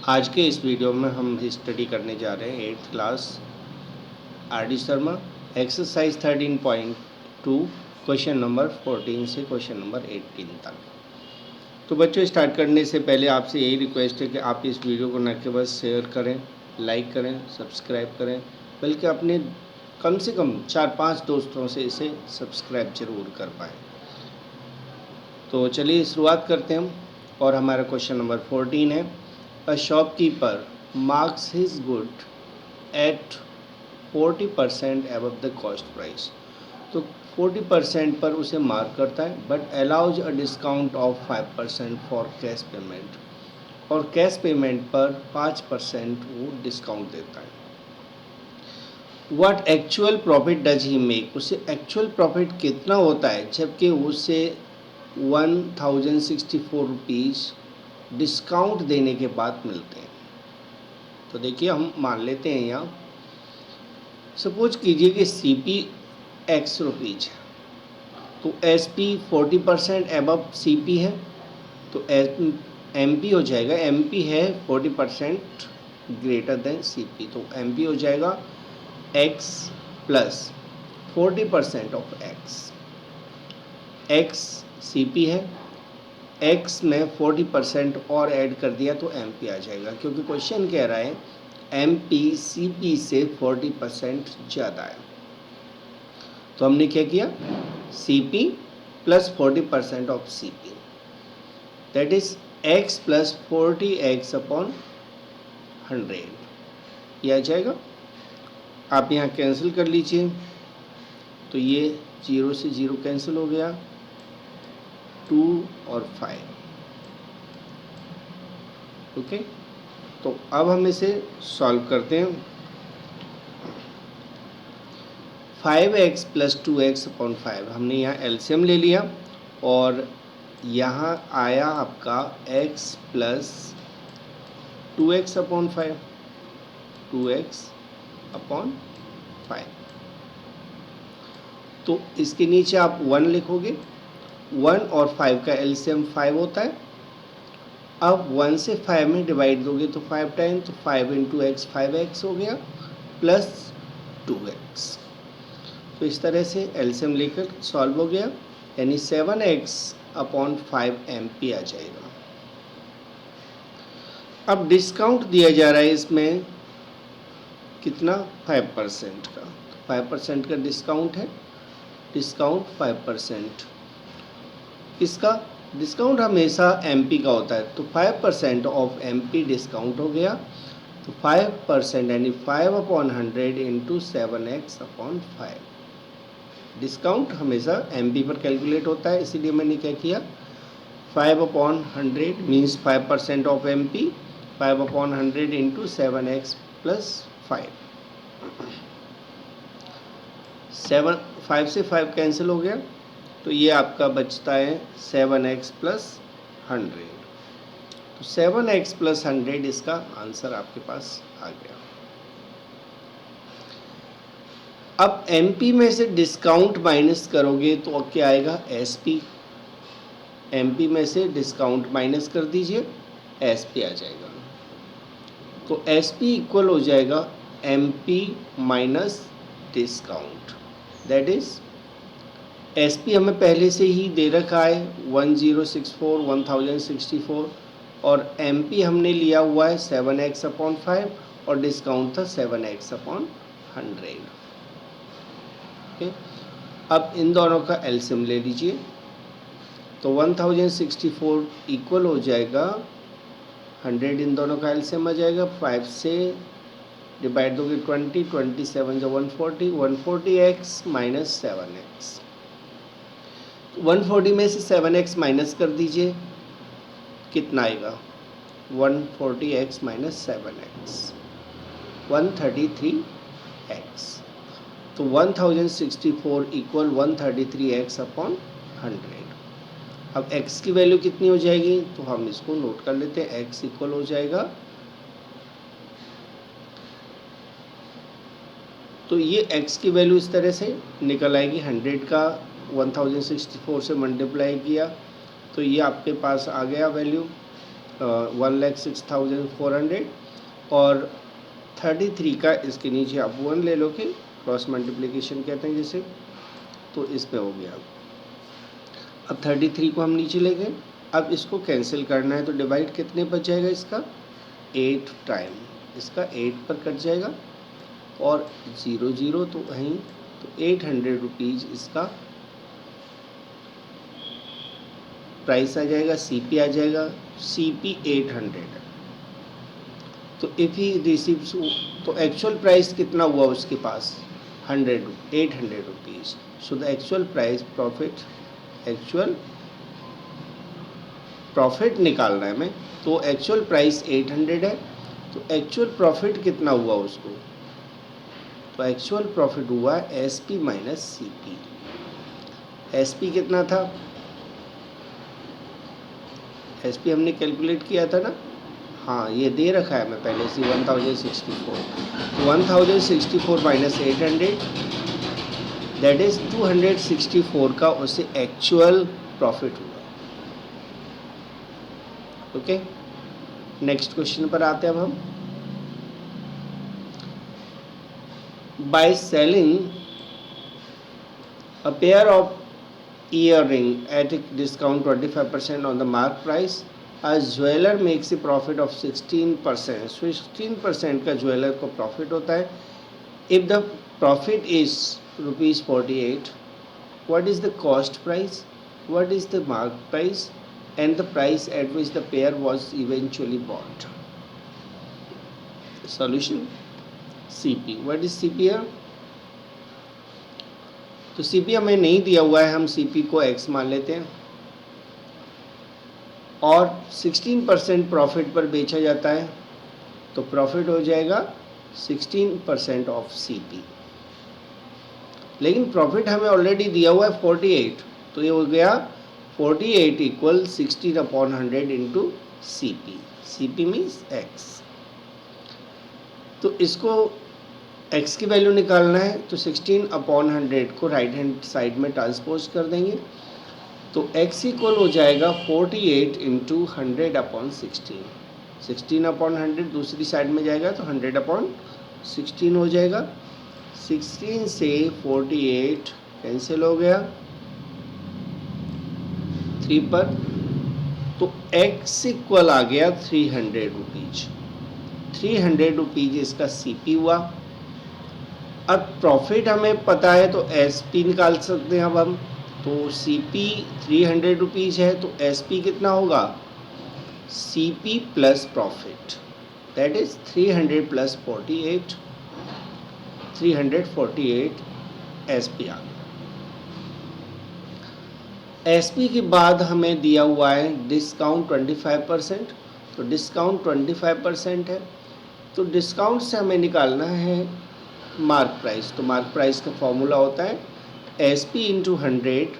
आज के इस वीडियो में हम स्टडी करने जा रहे हैं 8th class RD. Sharma exercise 13.2 question number 14 से क्वेश्चन नंबर 18 तक। तो बच्चों, स्टार्ट करने से पहले आपसे यही रिक्वेस्ट है कि आप इस वीडियो को न केवल शेयर करें, लाइक करें, सब्सक्राइब करें, बल्कि अपने कम से कम 4-5 दोस्तों से इसे सब्सक्राइब जरूर कर पाएँ। तो चलिए शुरुआत करते हैं हम। और हमारा क्वेश्चन नंबर 14 है, a shopkeeper marks his good at 40% above the cost price. तो 40% पर उसे मार्क करता है, but allows a discount of 5% for cash payment, और कैश पेमेंट पर 5% वो डिस्काउंट देता है। What actual profit does he make, उसे एक्चुअल प्रॉफिट कितना होता है जबकि उसे 1064 रुपीज़ डिस्काउंट देने के बाद मिलते हैं। तो देखिए, हम मान लेते हैं यहाँ, सपोज कीजिए कि CP X रुपीज़ है, तो SP 40% एबव CP है, तो MP हो जाएगा, MP है 40% ग्रेटर देन CP, तो MP हो जाएगा X plus 40% of X CP है, X में 40% और ऐड कर दिया तो MP आ जाएगा, क्योंकि क्वेश्चन कह रहा है MP CP से 40% ज़्यादा है। तो हमने क्या किया, CP plus 40% of CP, that is X plus 40X upon 100, यह आ जाएगा। आप यहाँ कैंसिल कर लीजिए, तो ये 0 से 0 कैंसिल हो गया, 2 और 5। ओके, तो अब हम इसे सॉल्व करते हैं। 5x प्लस 2x अपॉन 5, हमने यहाँ एलसीएम ले लिया, और यहाँ आया आपका x plus 2x upon 5, 2x upon 5। तो इसके नीचे आप 1 लिखोगे, 1 और 5 का एलसीएम 5 होता है। अब 1 से 5 में डिवाइड दोगे तो 5 टाइम, तो 5 इंटू एक्स 5x हो गया प्लस 2x। तो इस तरह से एलसीएम लेकर सॉल्व हो गया, यानी 7x अपॉन 5 MP आ जाएगा। अब डिस्काउंट दिया जा रहा है इसमें कितना, 5% का, 5% का डिस्काउंट है, डिस्काउंट 5%। इसका डिस्काउंट हमेशा MP का होता है, तो 5% ऑफ MP डिस्काउंट हो गया, तो 5% यानी 5 upon 100 into 7x upon 5। Discount हमेशा MP पर कैलकुलेट होता है, इसीलिए मैंने क्या किया, 5 upon 100 means 5% of MP, 5 upon 100 into 7x plus 5। 5 से 5 कैंसिल हो गया, तो ये आपका बचता है 7x प्लस 100। तो 7x प्लस 100 इसका आंसर आपके पास आ गया। अब MP में से डिस्काउंट माइनस करोगे तो क्या आएगा, SP। MP में से डिस्काउंट माइनस कर दीजिए, SP आ जाएगा। तो SP इक्वल हो जाएगा MP minus discount, that is SP हमें पहले से ही दे रखा है 1064, और MP हमने लिया हुआ है 7x अपॉन 5, और डिस्काउंट था 7x अपॉन 100। ओके, अब इन दोनों का एलसीएम ले लीजिए, तो 1064 इक्वल हो जाएगा 100, इन दोनों का एलसीएम आ जाएगा, 5 से डिवाइड दोगे 20, 27 जो 140, 140x माइनस 7x। 140 में से 7x माइनस कर दीजिए, कितना आएगा, 140x माइनस 7x 133x। तो 1064 इक्वल 133x अपॉन 100। अब x की वैल्यू कितनी हो जाएगी, तो हम इसको नोट कर लेते हैं, x इक्वल हो जाएगा, तो ये x की वैल्यू इस तरह से निकल आएगी, 100 का 1064 से मल्टीप्लाई किया, तो ये आपके पास आ गया वैल्यू 1,06,400 और 33 का इसके नीचे आप 1 ले लो कि क्रॉस मल्टीप्लिकेशन कहते हैं जिसे, तो इस पे हो गया। अब 33 को हम नीचे ले गए, अब इसको कैंसिल करना है तो डिवाइड कितने पर जाएगा इसका 8 टाइम, इसका 8 पर कट जाएगा और 0 0 तो वहीं, तो 800 रुपीज़ इसका प्राइस आ जाएगा, सीपी आ जाएगा, सीपी 800 है। तो इफ़ ही रिसीव्स, तो एक्चुअल प्राइस कितना हुआ उसके पास 800 rupees. So the actual price actual profit निकालना है हमें, तो एक्चुअल प्राइस 800 है, तो एक्चुअल प्रॉफिट कितना हुआ उसको, तो एक्चुअल प्रॉफिट हुआ S P minus C P. S P कितना था, एस पी हमने कैलकुलेट किया था ना, हाँ ये दे रखा है मैं पहले से 1064, तो 1064 माइनस 800 दैट इज 264 का उससे एक्चुअल प्रॉफिट हुआ। ओके, नेक्स्ट क्वेश्चन पर आते हैं अब हम। By selling a pair of earring at a discount 25% on the mark price, a jeweler makes a profit of 16%. So 16% का ज्वेलर को प्रॉफिट होता है। If the profit is rupees 48, what is the cost price, what is the mark price, and the price at which the pair was eventually bought? Solution CP. What is CP here? तो CP हमें नहीं दिया हुआ है, हम CP को x मान लेते हैं और 16% प्रॉफिट पर बेचा जाता है, तो प्रॉफिट हो जाएगा 16% ऑफ सीपी। लेकिन प्रॉफिट हमें ऑलरेडी दिया हुआ है 48, तो ये हो गया 48 equal 16/100 into CP. CP means x, तो इसको x की वैल्यू निकालना है, तो 16/100 को राइट हैंड साइड में ट्रांसपोज कर देंगे, तो x इक्वल हो जाएगा 48 इंटू 100/16। 16/100 दूसरी साइड में जाएगा तो 100/16 हो जाएगा। 16 से 48 कैंसिल हो गया 3 पर, तो x इक्वल आ गया 300 रुपीज। 300 रुपीज इसका सीपी हुआ। अब प्रॉफिट हमें पता है तो एसपी निकाल सकते हैं अब हम, तो सीपी 300 रुपीज़ है, तो एसपी कितना होगा CP plus profit, that is 300 plus 48, 348 SP आ गया। एसपी के बाद हमें दिया हुआ है डिस्काउंट 25%, तो डिस्काउंट 25% है, तो डिस्काउंट से हमें निकालना है मार्क प्राइस। तो मार्क प्राइस का फॉर्मूला होता है S P into 100,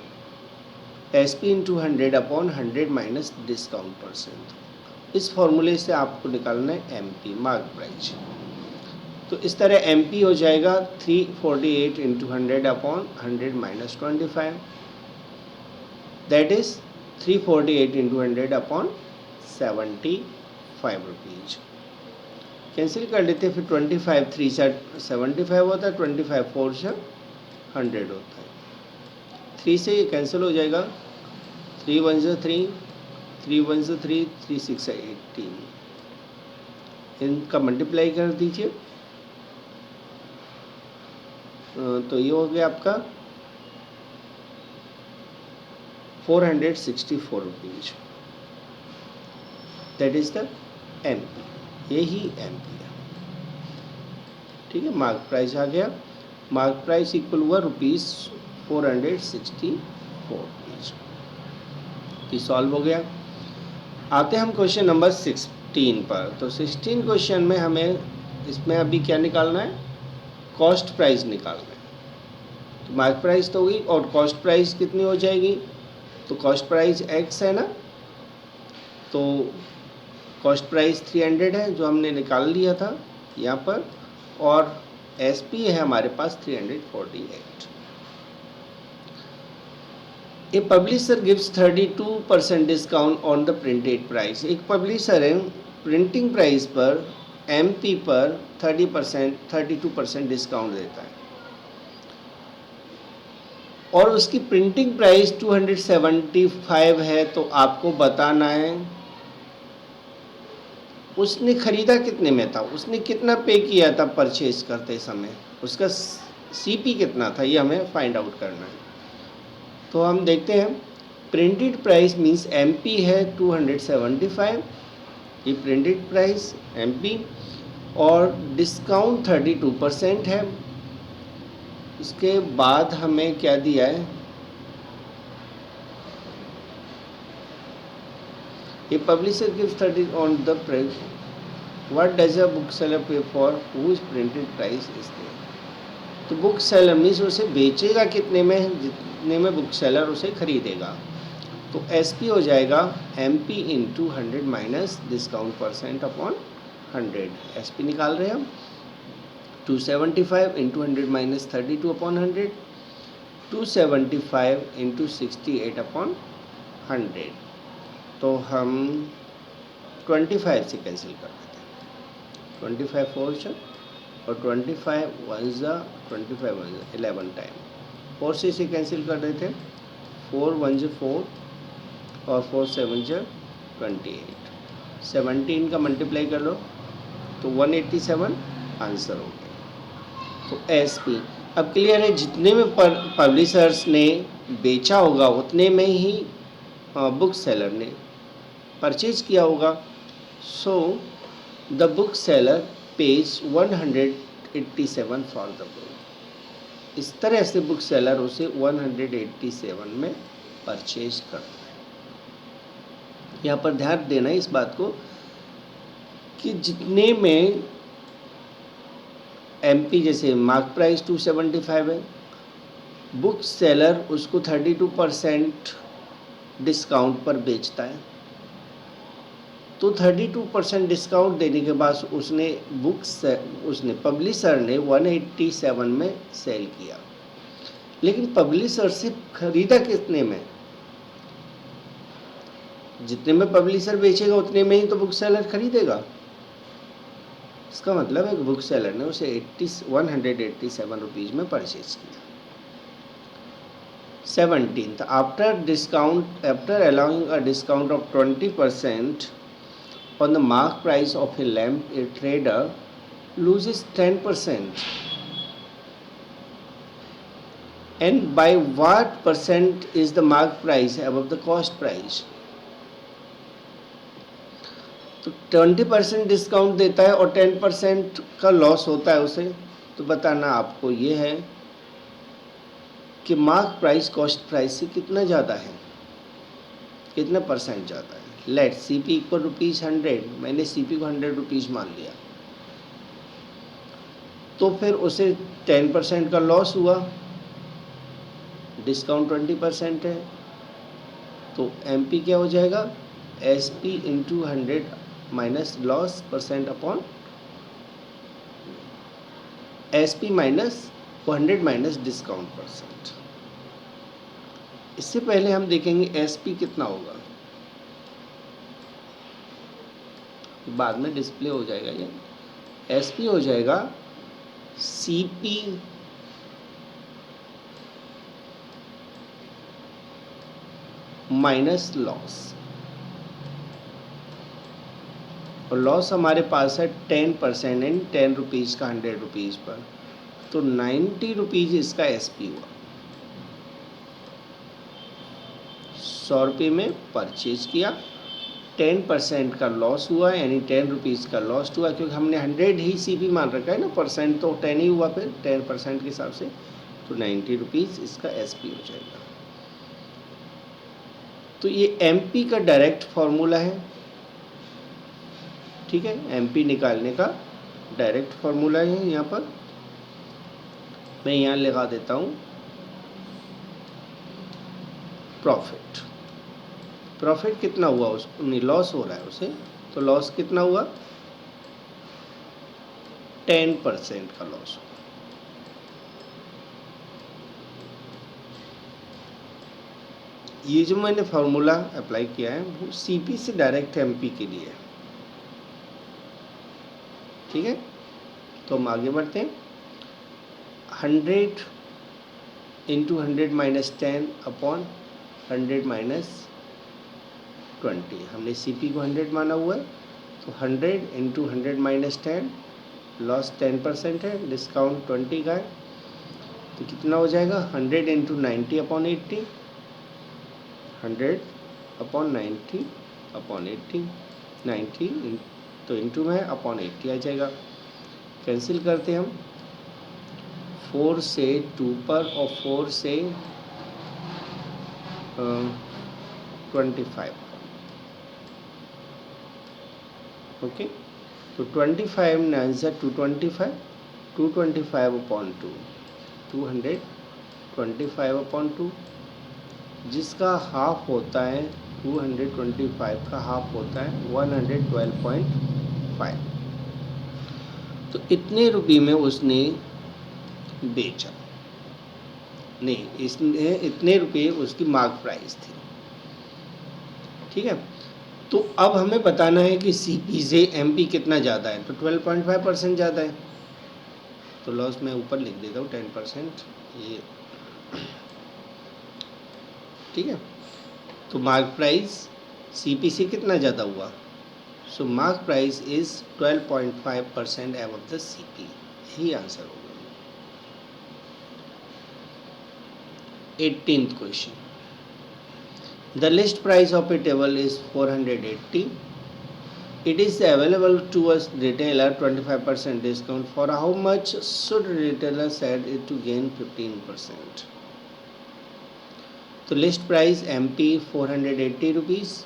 S P into 100/100 minus discount %। इस फॉर्मूले से आपको निकालना है एम पी मार्क प्राइस। तो इस तरह एम पी हो जाएगा 348 into 100/100 minus 25, that is 348 into 100/75 rupees. Cancel कर लेते हैं, फिर 25 3 से 75 होता है, 25 4 से 100 होता है। 3 से ये कैंसिल हो जाएगा, 3 1 से 3, 3 1 से 3, 3 6 से 18, इनका मल्टीप्लाई कर दीजिए, तो ये हो गया आपका 464 rupees, that is the M P, यही एम पी है। ठीक है, मार्क प्राइस आ गया, मार्क प्राइस इक्वल हुआ ₹464। ये सॉल्व हो गया। आते हैं हम क्वेश्चन नंबर 16 पर। तो 16 क्वेश्चन में हमें इसमें अभी क्या निकालना है, कॉस्ट प्राइस निकालना है। तो मार्क प्राइस तो होगी और कॉस्ट प्राइस कितनी हो जाएगी, तो कॉस्ट प्राइस x है ना, तो कॉस्ट प्राइस 300 है जो हमने निकाल लिया था यहाँ पर, और एस पी है हमारे पास 348। A publisher gives 32% discount on the printed price. एक पब्लिशर है प्रिंटिंग प्राइस पर एमपी पर 32% डिस्काउंट देता है और उसकी प्रिंटिंग प्राइस 275 है। तो आपको बताना है उसने ख़रीदा कितने में था, उसने कितना पे किया था परचेज करते समय, उसका सीपी कितना था, ये हमें फाइंड आउट करना है। तो हम देखते हैं प्रिंटेड प्राइस मींस एमपी है 275, ये प्रिंटेड प्राइस एमपी, और डिस्काउंट 32% है। इसके बाद हमें क्या दिया है, ये publisher gives 30 on the price, what does a book seller pay for whose printed price is there. तो बुक सेलर मीन्स उसे बेचेगा कितने में, जितने में बुक सेलर उसे खरीदेगा। तो एसपी हो जाएगा MP into 100 minus discount percent upon 100। SP निकाल रहे हैं हम, 275 into 100 minus 32 upon 100, 275 into 68 upon 100। तो हम 25 से कैंसिल कर देते हैं, 25 फोर जा और 25 वन जा, 25 वन जा 11 टाइम, 4 से कैंसिल कर देते हैं, 4 वन जा 4 और 4 7 जा 28, 17 का मल्टीप्लाई कर लो तो 187 आंसर हो गया। तो एसपी अब क्लियर है, जितने में पब्लिशर्स ने बेचा होगा उतने में ही बुक सेलर ने परचेज किया होगा। So the book seller page 187 for the book. इस तरह से बुक सेलर उसे 187 में परचेज करता है। यहाँ पर ध्यान देना है इस बात को कि जितने में एमपी, जैसे मार्क प्राइस 275 है, बुक सेलर उसको 32% डिस्काउंट पर बेचता है। तो 32% डिस्काउंट देने के बाद उसने पब्लिशर ने 187 में सेल किया, लेकिन पब्लिशर से खरीदा कितने में, जितने में पब्लिशर बेचेगा उतने में ही तो बुक सेलर खरीदेगा। इसका मतलब है कि बुक सेलर ने उसे 187 रुपीज़ में परचेज किया। 17th, after allowing a discount of 20% on the mark price of a lamp, a trader loses 10%. And by what percent is the mark price above the cost price? तो 20% discount देता है और 10% का loss होता है उसे। तो बताना आपको ये है कि मार्क प्राइस कॉस्ट प्राइस से कितना ज़्यादा है, कितना परसेंट ज़्यादा है। लेट सीपी इक्वल ₹100, मैंने सीपी को 100 रुपीज़ मान लिया, तो फिर उसे 10% का लॉस हुआ, डिस्काउंट 20% है। तो एमपी क्या हो जाएगा, SP into 100 minus loss percent upon SP minus 100 minus discount percent. इससे पहले हम देखेंगे एसपी कितना होगा, बाद में डिस्प्ले हो जाएगा ये। एसपी हो जाएगा सीपी माइनस लॉस, और लॉस हमारे पास है 10% एंड 10 रुपीज़ का 100 रुपीज़ पर, तो 90 रुपीज़ इसका एसपी हुआ। 100 रुपये में परचेज किया, 10% का लॉस हुआ, यानी 10 रुपीज़ का लॉस हुआ, क्योंकि हमने 100 ही सीपी मान रखा है ना, परसेंट तो 10 ही हुआ, फिर 10% के हिसाब से, तो 90 रुपीज़ इसका एसपी हो जाएगा। तो ये एमपी का डायरेक्ट फॉर्मूला है, ठीक है, एमपी निकालने का डायरेक्ट फॉर्मूला है। यहाँ पर मैं यहाँ लगा देता हूँ प्रॉफिट। प्रॉफिट कितना हुआ, उसको नहीं लॉस हो रहा है उसे, तो लॉस कितना हुआ, 10% का लॉस हुआ। ये जो मैंने फार्मूला अप्लाई किया है वो सीपी से डायरेक्ट एमपी के लिए है, ठीक है। तो हम आगे बढ़ते हैं। 100 इंटू 100 माइनस 10 अपॉन 100 माइनस 20। हमने सीपी को 100 माना हुआ है, तो 100 इंटू 100 माइनस 10, लॉस 10% है, डिस्काउंट 20 का है, तो कितना हो जाएगा 100 इंटू 90 अपॉन 80, 100 अपॉन 90 अपॉन 80, 90 तो इंटू में अपॉन 80 आ जाएगा। कैंसिल करते हैं हम, 4 से 2 पर और 4 से 25, ओके। तो 25 9 से 225, 225 अपॉन 2, 225 अपॉन 2, जिसका हाफ होता है 225 का हाफ होता है 112.5। तो इतने रुपये में उसने बेचा, नहीं इसने इतने रुपये उसकी मार्क प्राइस थी, ठीक है। तो अब हमें बताना है कि सीपी से एमपी कितना ज़्यादा है, तो 12.5% ज़्यादा है, तो लॉस मैं ऊपर लिख देता हूँ 10% ये, ठीक है। तो मार्क प्राइस सीपी से कितना ज़्यादा हुआ, so mark price is 12.5% above the CP, यही आंसर होगा। 18th question, the list price of a table is 480, it is available to a retailer 25% discount, for how much should retailer sell it to gain 15%? तो list price MP 480 rupees,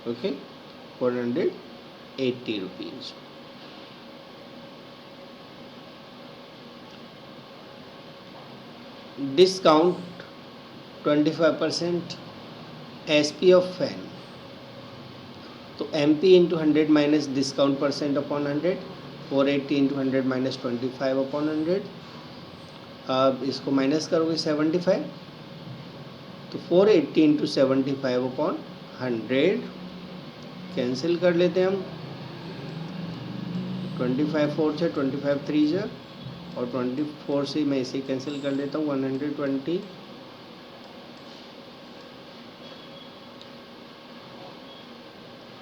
okay, 480 rupees. Discount 25%, SP of fan, तो MP into 100 minus discount percent upon 100, 480 into 100 minus 25 upon 100, अब इसको minus करोगे 75, तो 480 into 75 upon 100, cancel कर लेते हैं हम, 25 4 से 25 3 से, और 24 से मैं इसे कैंसिल कर लेता हूँ, 120,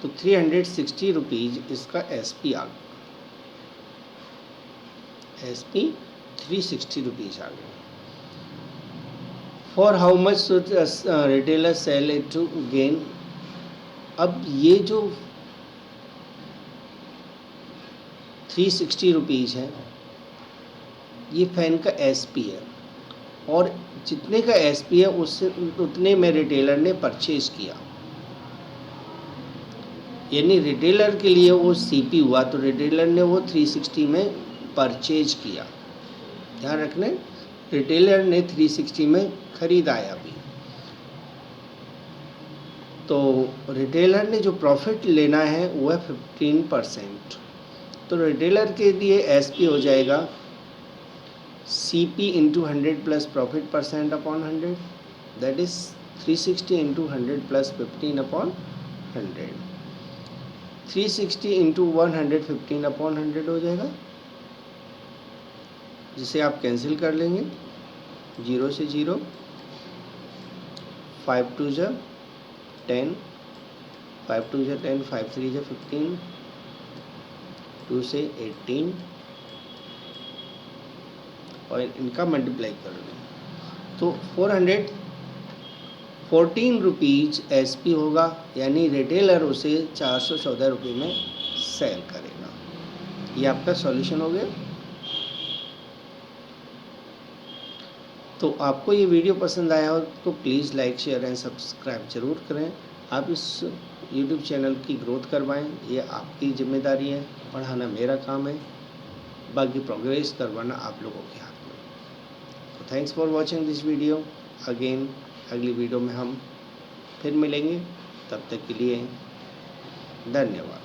तो 360 रुपीज़ इसका एसपी आ गया, एसपी 360 रुपीज़ आ गया। For how much should retailer sell it to gain, अब ये जो 360 रुपीज़ है ये फैन का एसपी है, और जितने का एसपी है उससे उतने में रिटेलर ने परचेज किया, यानी रिटेलर के लिए वो सीपी हुआ, तो रिटेलर ने वो 360 में परचेज किया, ध्यान रखना, रिटेलर ने 360 में खरीदाया भी, तो रिटेलर ने जो प्रॉफिट लेना है वो है 15%, तो रिटेलर के लिए एसपी हो जाएगा CP into 100 plus profit percent upon 100, that is 360 into 100 plus 15 upon 100, 360 into 115 upon 100 हो जाएगा, जिसे आप कैंसिल कर लेंगे, 0 से 0, 5 2 जा 10, 5 2 जा 10, 5 3 जा 15, 2 से 18, और इनका मल्टीप्लाई कर लो, तो 414 रुपीज़ एसपी होगा, यानी रिटेलर उसे 414 रुपये में सेल करेगा। ये आपका सॉल्यूशन हो गया। तो आपको ये वीडियो पसंद आया हो तो please like share and subscribe ज़रूर करें। आप इस यूट्यूब चैनल की ग्रोथ करवाएं, ये आपकी जिम्मेदारी है, पढ़ाना मेरा काम है, बाकी प्रोग्रेस करवाना आप लोगों के हाथ में। तो thanks for watching this video again, अगली वीडियो में हम फिर मिलेंगे, तब तक के लिए धन्यवाद।